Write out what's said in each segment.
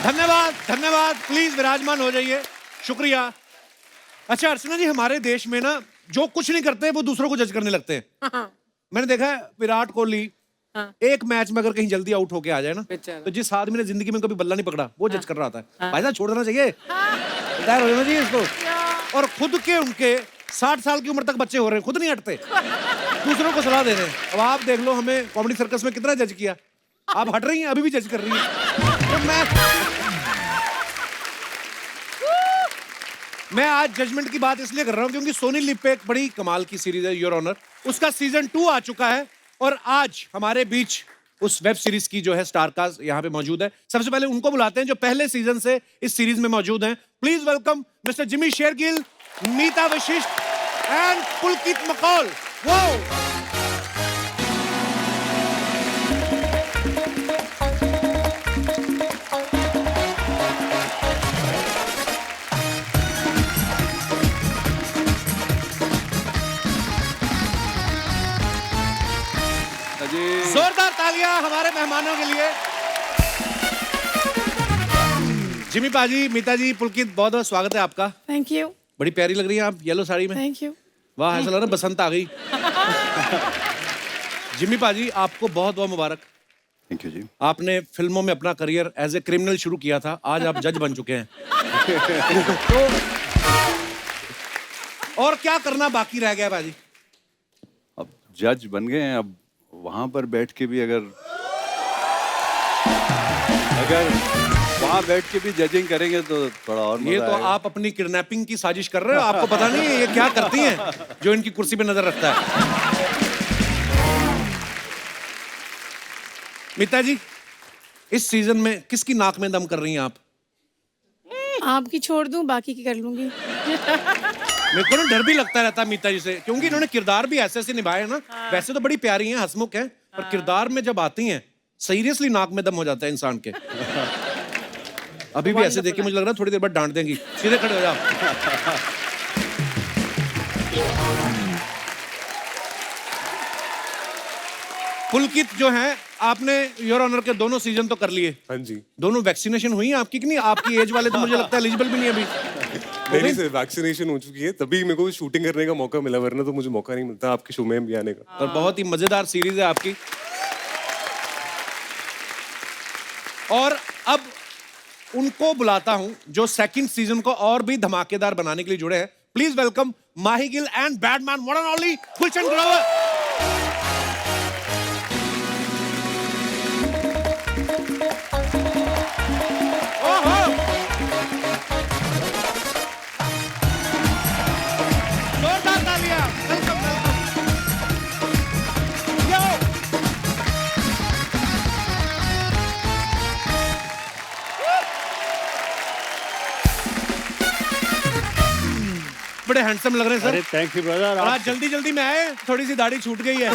धन्यवाद धन्यवाद, प्लीज विराजमान हो जाइए, शुक्रिया। अच्छा अर्चना जी, हमारे देश में ना जो कुछ नहीं करते वो दूसरों को जज करने लगते हैं। मैंने देखा है विराट कोहली एक मैच में अगर कहीं जल्दी आउट होके आ जाए ना, तो जिस आदमी ने जिंदगी में कभी बल्ला नहीं पकड़ा वो जज कर रहा था। भाई साहब छोड़ देना चाहिए, रिटायर हो जाना चाहिए इसको। और खुद के उनके 60 साल की उम्र तक बच्चे हो रहे हैं, खुद नहीं हटते, दूसरों को सलाह दे रहे हैं। अब आप देख लो, हमें कॉमेडी सर्कस में कितना जज किया, आप हट रही हैं, अभी भी जज कर रही हैं। तो मैं आज जजमेंट की बात इसलिए कर रहा हूं क्योंकि सोनी लिव पे एक बड़ी कमाल की सीरीज है योर ऑनर, उसका सीजन 2 आ चुका है और आज हमारे बीच उस वेब सीरीज की जो है स्टार कास्ट यहाँ पे मौजूद है। सबसे पहले उनको बुलाते हैं जो पहले सीजन से इस सीरीज में मौजूद हैं। Please welcome Mister Jimmy Shergill, Meeta Vashisht and Pulkit Makol. वो जोरदार तालियां हमारे मेहमानों के लिए। जिमी पाजी, मीता जी, पुलकित, बहुत बहुत स्वागत है आपका। Thank you. बड़ी प्यारी लग रही हैं आप येलो साड़ी में। Thank you. वाह, ऐसा लग रहा है बसंत आ गई। जिमी पाजी, आपको बहुत बहुत मुबारक। थैंक यू जी। आपने फिल्मों में अपना करियर एज ए क्रिमिनल शुरू किया था, आज आप जज बन चुके हैं। तो और क्या करना बाकी रह गया पाजी? अब जज बन गए हैं, अब वहां पर बैठ के भी अगर वहां बैठ के भी जजिंग करेंगे तो थोड़ा और मजा ये तो आएगा। आप अपनी किडनैपिंग की साजिश कर रहे हो, आपको पता नहीं है ये क्या करती हैं जो इनकी कुर्सी पे नजर रखता है। मीता जी, इस सीजन में किसकी नाक में दम कर रही हैं आप? आपकी छोड़ दूं, बाकी की कर लूंगी। मेरे को ना डर भी लगता रहता है मीता जी से, क्योंकि इन्होंने किरदार भी ऐसे ऐसे निभाए हैं ना। वैसे तो बड़ी प्यारी हैं, हंसमुख हैं, पर किरदार में जब आती हैं सीरियसली नाक में दम हो जाता है इंसान के। अभी भी ऐसे देखिए, मुझे लग रहा है थोड़ी देर बाद डांट देंगी। सीधे खड़े हो जाओ। पुलकित जो है, आपने योर ऑनर के दोनों सीजन तो कर लिए। हाँ जी। दोनों वैक्सीनेशन हुई है आपकी कि नहीं? आपकी एज वाले तो मुझे लगता है एलिजिबल भी नहीं अभी। नहीं सर, वैक्सीनेशन हो चुकी है, तभी मेरे को शूटिंग करने का मौका मिला, वरना तो मुझे मौका नहीं मिलता आपके शो में भी आने का। और बहुत ही मजेदार सीरीज है आपकी। और अब उनको बुलाता हूं जो सेकंड सीजन को और भी धमाकेदार बनाने के लिए जुड़े हैं। Please welcome Mahie Gill and badman one and only Gulshan Grover. जोरदार तालियां, वेलकम वेलकम। यो बड़े हैंडसम लग रहे हैं सर। अरे थैंक यू ब्रदर। और आज जल्दी जल्दी में आए, थोड़ी सी दाढ़ी छूट गई है।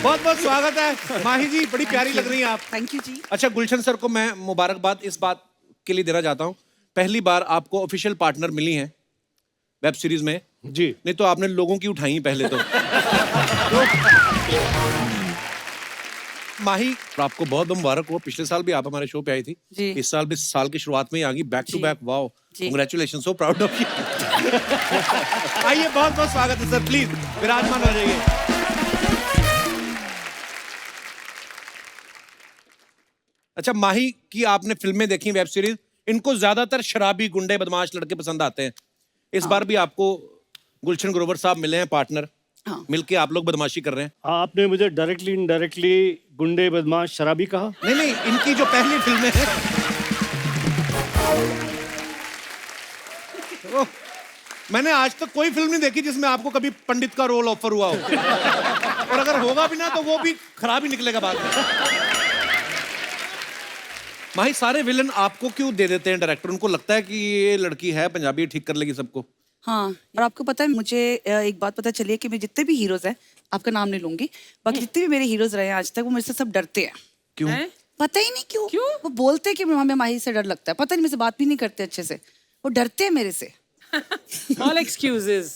बहुत बहुत स्वागत है माही जी, बड़ी प्यारी लग रही हैं आप। थैंक यू जी। अच्छा, गुलशन सर को मैं मुबारकबाद इस बात के लिए देना चाहता हूँ, पहली बार आपको ऑफिशियल पार्टनर मिली हैं वेब सीरीज में जी। नहीं तो आपने लोगों की उठाई पहले तो। माही, आपको बहुत बहुत मुबारक हो। पिछले साल भी आप हमारे शो पे आई थी जी। इस साल भी साल की शुरुआत में ही आ गई बैक टू जी। बैक। वाओ, जी। Congratulation, so proud of you. आइए, बहुत बहुत स्वागत है सर, प्लीज विराजमान हो जाइए। अच्छा, माही की आपने फिल्में देखी, वेब सीरीज, इनको ज्यादातर शराबी गुंडे बदमाश लड़के पसंद आते हैं। इस बार भी आपको गुलशन ग्रोवर साहब मिले हैं पार्टनर। हाँ। मिलके आप लोग बदमाशी कर रहे हैं। आपने मुझे डायरेक्टली इनडायरेक्टली गुंडे बदमाश शराबी कहा। नहीं नहीं, इनकी जो पहली फिल्में हैं ओह, मैंने आज तक कोई फिल्म नहीं देखी जिसमें आपको कभी पंडित का रोल ऑफर हुआ हो। और अगर होगा भी ना तो वो भी खराब ही निकलेगा बाद में। माही, सारे विलन आपको क्यों दे देते हैं डायरेक्टर? उनको लगता है कि ये लड़की है पंजाबी, ठीक कर लेगी सबको। हाँ, और आपको पता है, मुझे एक बात पता चली है कि मैं जितने भी हीरोज हैं, आपका नाम नहीं लूंगी, बाकी जितने भी मेरे हीरोज रहे हैं आज तक, वो मेरे से सब डरते हैं। क्यों? पता ही नहीं क्यों। वो बोलते हैं कि हमें माही से डर लगता है, पता नहीं, मेरे से बात भी नहीं करते अच्छे से, वो डरते हैं मेरे से। All excuses.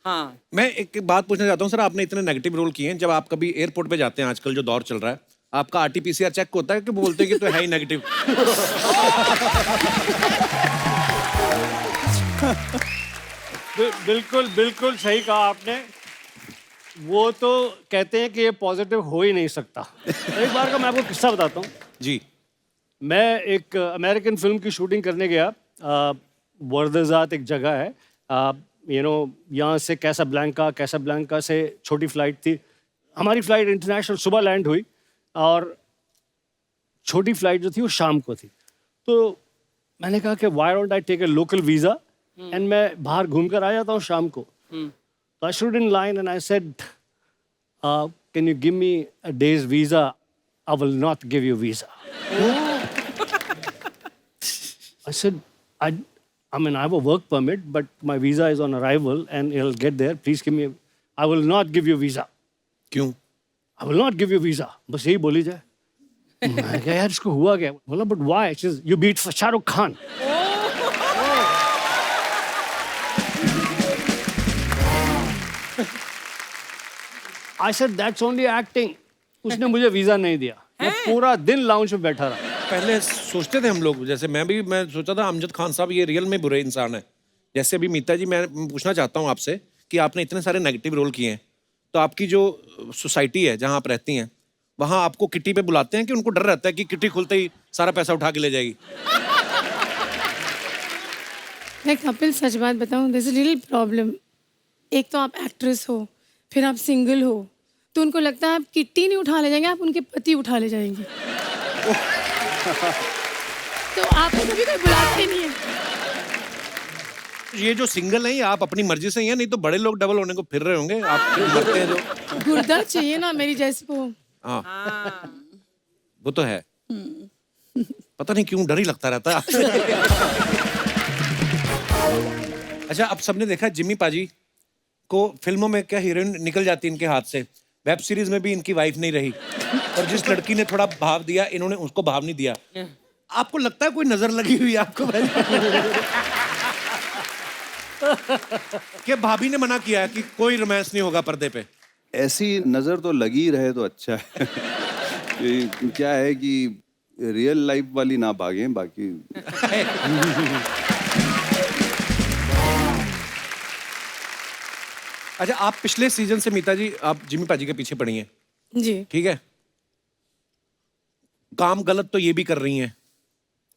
हाँ। मैं एक बात पूछना चाहता हूँ सर, आपने इतने नेगेटिव रोल किए हैं, जब आप कभी एयरपोर्ट पे जाते हैं, आजकल जो दौर चल रहा है, आपका आरटीपीसीआर चेक होता है कि बोलते हैं कि तो है ही नेगेटिव? बिल्कुल बिल्कुल सही कहा आपने। वो तो कहते हैं कि ये पॉजिटिव हो ही नहीं सकता। एक बार का मैं आपको किस्सा बताता हूँ। जी। मैं एक अमेरिकन फिल्म की शूटिंग करने गया। वर्दजात एक जगह है, यहाँ से कैसाब्लैंका से छोटी फ्लाइट थी। हमारी फ्लाइट इंटरनेशनल सुबह लैंड हुई और छोटी फ्लाइट जो थी वो शाम को थी। तो मैंने कहा कि why don't I take a local visa and मैं बाहर घूम कर आ जाता हूँ शाम को। तो I stood in line and I said, can you give me a days visa? I will not give you visa. I said, I mean, I have a work permit, but my visa is on arrival and it'll get there. Please give me, I will not give you visa. क्यों? I will not give you visa. बस यही बोली जाए। मैं कहा यार इसको हुआ क्या? बोला but why? She says, you beat Shahrukh Khan. I said that's only acting. उसने मुझे वीजा नहीं दिया। मैं पूरा दिन लाउंज में बैठा रहा। पहले सोचते थे हम लोग, जैसे मैं सोचा था अमजद खान साहब ये रियल में बुरे इंसान है। जैसे अभी मीता जी, मैं पूछना चाहता हूँ आपसे कि आपने इतने सारे नेगेटिव रोल किए हैं, तो आपकी जो सोसाइटी है जहाँ आप रहती हैं, वहाँ आपको किट्टी पे बुलाते हैं कि उनको डर रहता है कि किट्टी खुलते ही सारा पैसा उठा के ले जाएगी? मैं कपिल सच बात बताऊं, दिस इज लिटिल प्रॉब्लम। एक तो आप एक्ट्रेस हो, फिर आप सिंगल हो, तो उनको लगता है आप किट्टी नहीं उठा ले जाएंगे, आप उनके पति उठा ले जाएंगे। तो आपको कभी कोई बुलाते नहीं है। ये जो सिंगल है, आप अपनी मर्जी से ही हैं, नहीं तो बड़े लोग डबल होने को फिर रहे होंगे। आप मरते हैं जो। गुर्दा चाहिए ना मेरी जैसे को। हाँ, वो तो है। पता नहीं क्यों डर ही लगता रहता है। अच्छा, अब सबने देखा जिम्मी पाजी को फिल्मों में क्या हीरोइन निकल जाती है इनके हाथ से, वेब सीरीज में भी इनकी वाइफ नहीं रही, और जिस लड़की ने थोड़ा भाव दिया इन्होंने उसको भाव नहीं दिया। आपको लगता है कोई नजर लगी हुई है आपको? कि भाभी ने मना किया है कि कोई रोमांस नहीं होगा पर्दे पे? ऐसी नजर तो लगी रहे तो अच्छा है। ये क्या है कि रियल लाइफ वाली ना भागें, बाकी अच्छा, आप पिछले सीजन से मीता जी आप जिम्मी पाजी के पीछे पड़ी हैं, जी। ठीक है? काम गलत तो ये भी कर रही हैं,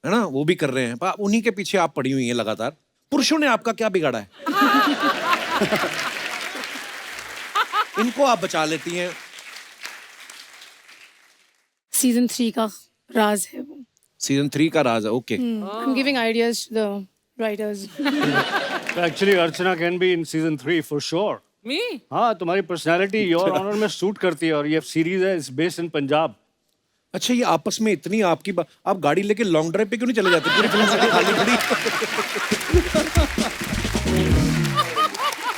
है ना, वो भी कर रहे हैं, पर उन्हीं के पीछे आप पड़ी हुई हैं लगातार। पुरुषों ने आपका क्या बिगाड़ा है? इनको आप बचा लेती हैं। सीजन 3 का राज है वो। सीजन 3 का राज है, okay. I am giving ideas to the writers. Actually Archana can be in season 3 for sure. Me? हाँ, तुम्हारी पर्सनालिटी योर ऑनर में सूट करती है, और ये सीरीज है, इट्स बेस्ड इन पंजाब। अच्छा, ये आपस में इतनी आपकी आप गाड़ी लेके लॉन्ग ड्राइव पे क्यों नहीं चले जाते? पूरी फिल्म सिटी खाली खड़ी।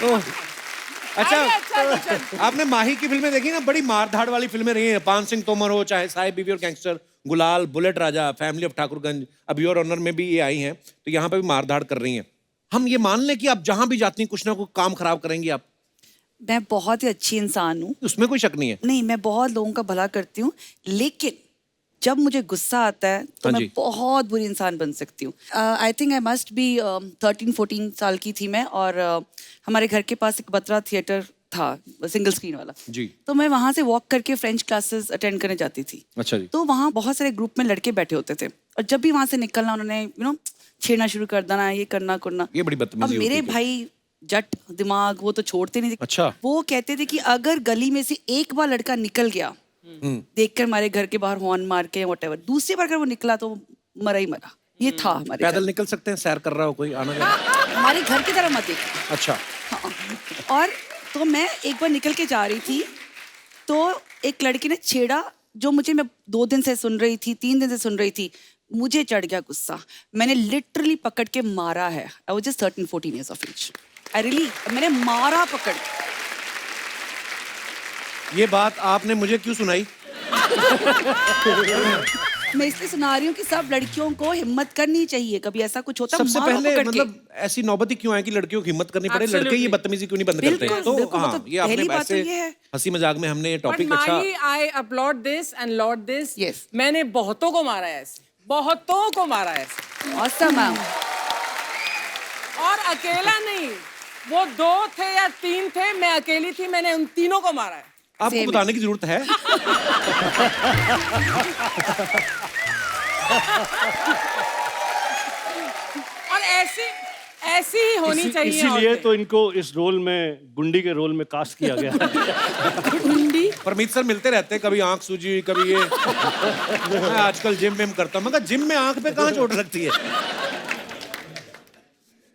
ओह, अच्छा, आपने माही की फिल्में देखी ना? बड़ी मार धाड़ वाली फिल्में रही हैं। पान सिंह तोमर हो, चाहे साहिब बीवी और गैंगस्टर, गुलाल, bullet Raja, family of Thakurganj, अब योर ऑनर में भी ये आई हैं, तो यहाँ पे भी मार धाड़ कर रही हैं। हम ये मान लें कि आप जहां भी जाती हैं कुछ ना कुछ काम खराब करेंगी आप? मैं बहुत ही अच्छी इंसान हूँ, उसमें कोई शक नहीं है। नहीं, मैं बहुत लोगों का भला करती हूँ, लेकिन जब मुझे गुस्सा आता है तो हाँ मैं जी। बहुत बुरी इंसान बन सकती हूँ। I think I must be 13-14 साल की थी मैं, और हमारे घर के पास एक बत्रा थिएटर था, सिंगल स्क्रीन वाला जी। तो मैं वहाँ से वॉक करके फ्रेंच क्लासेस अटेंड करने जाती थी। अच्छा जी। तो वहाँ बहुत सारे ग्रुप में लड़के बैठे होते थे, और जब भी वहाँ से निकलना उन्होंने छेड़ना शुरू कर देना, ये करना करना। ये बड़ी अब बदतमीजी होती मेरे है। भाई जट दिमाग, वो तो छोड़ते नहीं थे। अच्छा। वो कहते थे कि अगर गली में से एक बार लड़का निकल गया, देखकर हमारे घर के बाहर हॉर्न मार के व्हाटएवर, दूसरी बार अगर वो निकला तो मरा ही मरा। ये था हमारे पैदल घर। निकल सकते हैं, सैर कर रहा हो कोई, आना जाना? हमारे घर की तरह मत देखना। अच्छा। हाँ। और तो मैं एक बार निकल के जा रही थी, तो एक लड़की ने छेड़ा, जो मैं 2 दिन से सुन रही थी, 3 दिन से सुन रही थी। मुझे चढ़ गया गुस्सा, मैंने लिटरली पकड़ के मारा है। I was just 13-14 years of age. मैंने मारा पकड़ के। ये बात आपने मुझे क्यों सुनाई? मैं इसलिए सुना रही हूँ कि सब लड़कियों को हिम्मत करनी चाहिए, कभी ऐसा कुछ होता सबसे मारो पहले पकड़ के। मतलब ऐसी नौबत ही क्यों है कि लड़कियों की हिम्मत करनी पड़े, लड़के ये Absolutely. बदतमीजी क्यों नहीं बंद करते? बिल्कुल, तो बिल्कुल, हाँ, मतलब ये आपने पहली बात तो ऐसे ये है। हंसी मजाक में हमने ये But टॉपिक अच्छा Mahi, I applaud this and laud this. Yes. मैंने बहुतों को मारा है ऐसे, बहुतों को मारा है ऐसे, Awesome, मैम। और अकेला नहीं, वो 2 थे या 3 थे, मैं अकेली थी, मैंने उन तीनों को मारा है। आपको Same. बताने की जरूरत है? और ऐसी ही होनी चाहिए। इसीलिए औरतें। तो इनको इस रोल में, गुंडी के रोल में कास्ट किया गया है। गुंडी परमीत सर मिलते रहते हैं, कभी आंख सूजी, कभी ये। मैं आजकल जिम में करता हूँ, मगर जिम में आंख पे कहाँ चोट लगती है?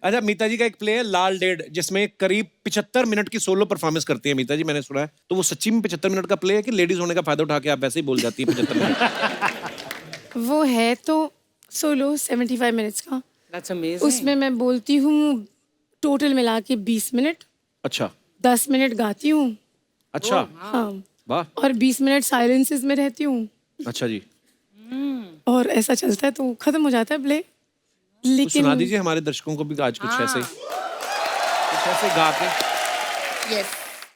अच्छा, मीता जी का एक प्ले है लाल डेढ़, जिसमें करीब 75 मिनट की सोलो परफॉर्मेंस करती है मीता जी, मैंने सुना है। तो वो सच्ची में 75 मिनट का प्ले है कि लेडीज होने का फायदा उठा के आप वैसे ही बोल जाती है 75 मिनट? वो है तो सोलो 75 मिनट्स का, That's amazing. उसमें मैं बोलती हूँ टोटल मिला के 20 मिनट, अच्छा 10 मिनट गाती हूँ, अच्छा, हाँ, वाह, और 20 मिनट साइलेंसेस में रहती हूँ, अच्छा जी। और ऐसा चलता है तो खत्म हो जाता है प्ले। कुछ लेकिन सुना दीजिए हमारे दर्शकों को भी आज कुछ ऐसे गा के। यस